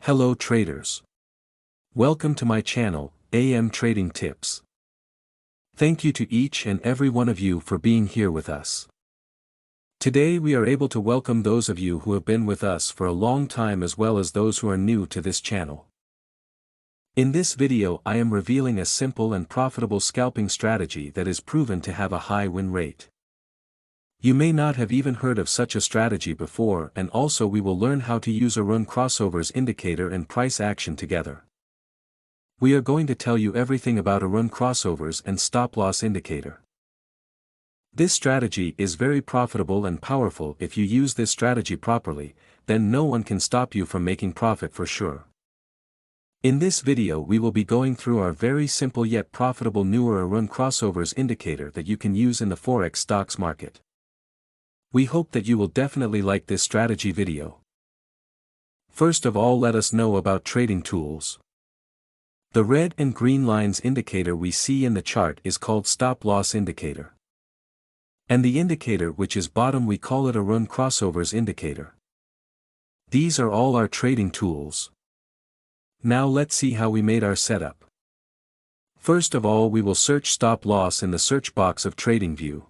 Hello traders. Welcome to my channel, AM Trading Tips. Thank you to each and every one of you for being here with us. Today we are able to welcome those of you who have been with us for a long time as well as those who are new to this channel. In this video I am revealing a simple and profitable scalping strategy that is proven to have a high win rate. You may not have even heard of such a strategy before, and also we will learn how to use aroon crossovers indicator and price action together. We are going to tell you everything about aroon crossovers and stop loss indicator. This strategy is very profitable and powerful. If you use this strategy properly, then no one can stop you from making profit for sure. In this video we will be going through our very simple yet profitable newer aroon crossovers indicator that you can use in the Forex stocks market. We hope that you will definitely like this strategy video. First of all, let us know about trading tools. The red and green lines indicator we see in the chart is called stop loss indicator. And the indicator which is bottom we call it aroon crossovers indicator. These are all our trading tools. Now let's see how we made our setup. First of all, we will search stop loss in the search box of Tradingview.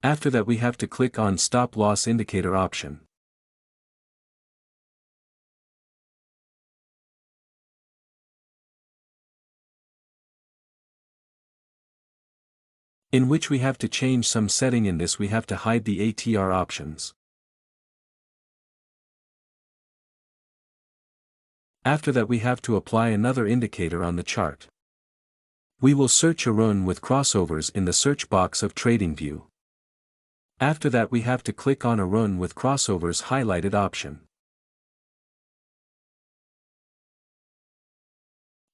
After that we have to click on stop loss indicator option. In which we have to change some setting. In this we have to hide the ATR options. After that we have to apply another indicator on the chart. We will search aroon with crossovers in the search box of Tradingview. After that we have to click on aroon with crossovers highlighted option.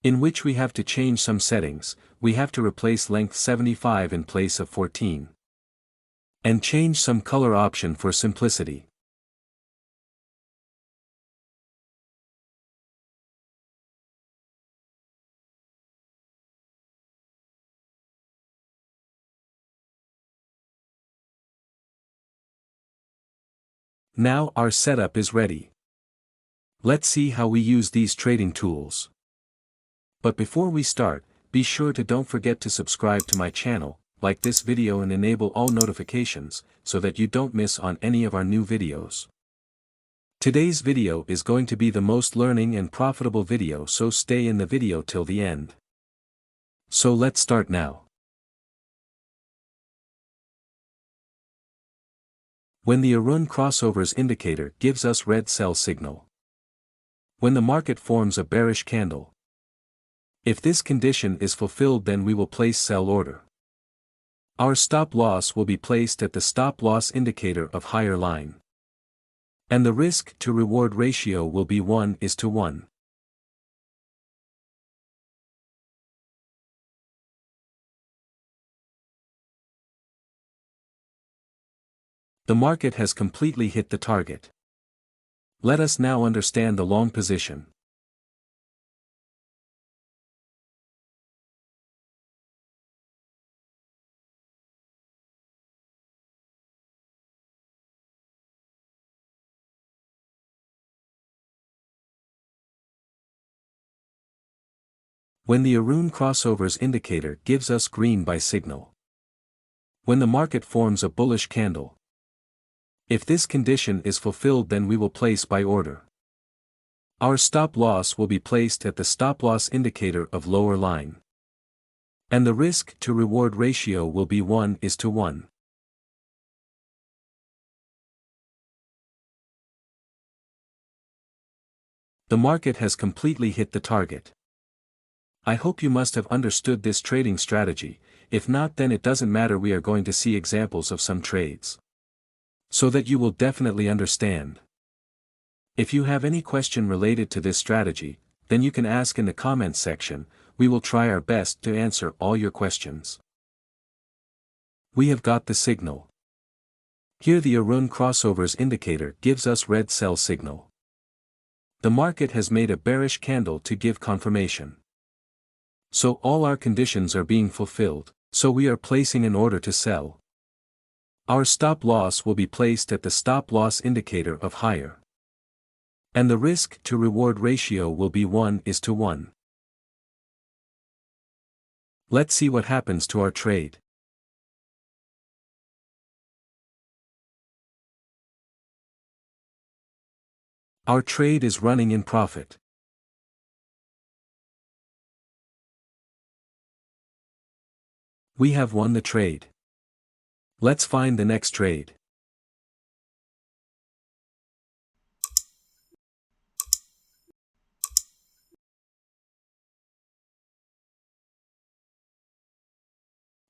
In which we have to change some settings. We have to replace length 75 in place of 14. And change some color option for simplicity. Now our setup is ready. Let's see how we use these trading tools. But before we start, be sure to don't forget to subscribe to my channel, like this video and enable all notifications, so that you don't miss on any of our new videos. Today's video is going to be the most learning and profitable video, so stay in the video till the end. So let's start now. When the aroon crossovers indicator gives us red sell signal. When the market forms a bearish candle. If this condition is fulfilled, then we will place sell order. Our stop loss will be placed at the stop loss indicator of higher line. And the risk to reward ratio will be 1:1. The market has completely hit the target. Let us now understand the long position. When the aroon crossovers indicator gives us green buy signal. When the market forms a bullish candle. If this condition is fulfilled, then we will place buy order. Our stop loss will be placed at the stop loss indicator of lower line. And the risk to reward ratio will be 1:1. The market has completely hit the target. I hope you must have understood this trading strategy. If not, then it doesn't matter, we are going to see examples of some trades. So that you will definitely understand. If you have any question related to this strategy, then you can ask in the comments section. We will try our best to answer all your questions. We have got the signal. Here the aroon crossovers indicator gives us red sell signal. The market has made a bearish candle to give confirmation. So all our conditions are being fulfilled, so we are placing an order to sell. Our stop loss will be placed at the stop loss indicator of higher. And the risk to reward ratio will be 1:1. Let's see what happens to our trade. Our trade is running in profit. We have won the trade. Let's find the next trade.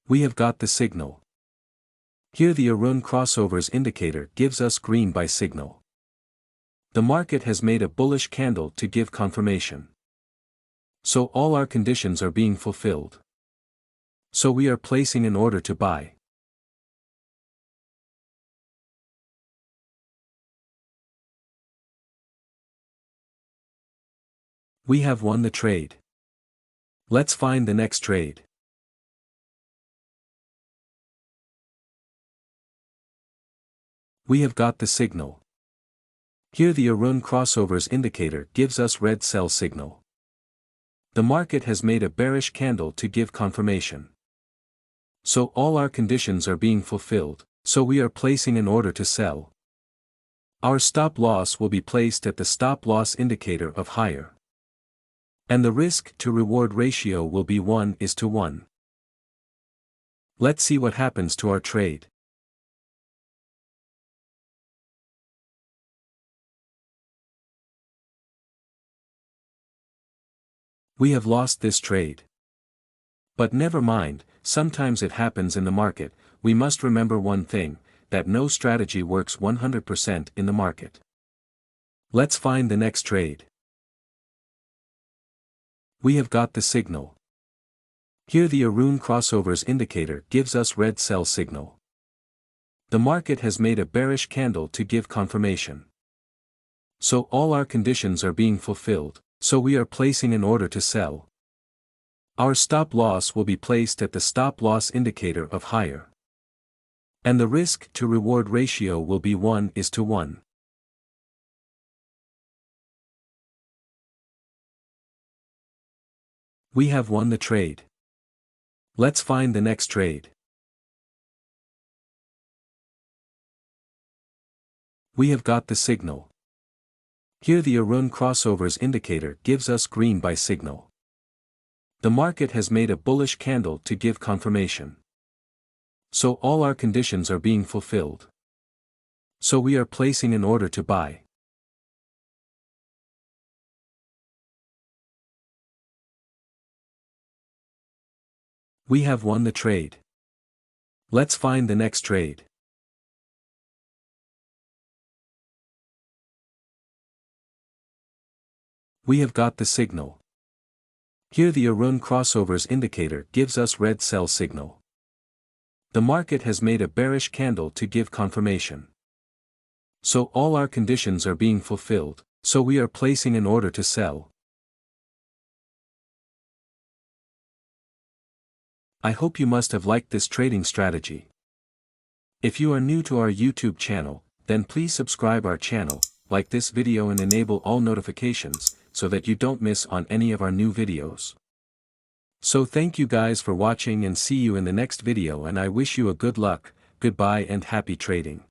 We have got the signal. Here the aroon crossovers indicator gives us green buy signal. The market has made a bullish candle to give confirmation. So all our conditions are being fulfilled. So we are placing an order to buy. We have won the trade. Let's find the next trade. We have got the signal. Here the aroon crossovers indicator gives us red sell signal. The market has made a bearish candle to give confirmation. So all our conditions are being fulfilled, so we are placing an order to sell. Our stop loss will be placed at the stop loss indicator of higher. And the risk to reward ratio will be 1:1. Let's see what happens to our trade. We have lost this trade. But never mind, sometimes it happens in the market. We must remember one thing, that no strategy works 100% in the market. Let's find the next trade. We have got the signal. Here the aroon crossovers indicator gives us red sell signal. The market has made a bearish candle to give confirmation. So all our conditions are being fulfilled, so we are placing an order to sell. Our stop loss will be placed at the stop loss indicator of higher. And the risk to reward ratio will be 1:1. We have won the trade. Let's find the next trade. We have got the signal. Here the aroon crossovers indicator gives us green buy signal. The market has made a bullish candle to give confirmation. So all our conditions are being fulfilled. So we are placing an order to buy. We have won the trade. Let's find the next trade. We have got the signal. Here the aroon crossovers indicator gives us red sell signal. The market has made a bearish candle to give confirmation. So all our conditions are being fulfilled, so we are placing an order to sell. I hope you must have liked this trading strategy. If you are new to our YouTube channel, then please subscribe our channel, like this video and enable all notifications, so that you don't miss on any of our new videos. So thank you guys for watching and see you in the next video, and I wish you a good luck, goodbye and happy trading.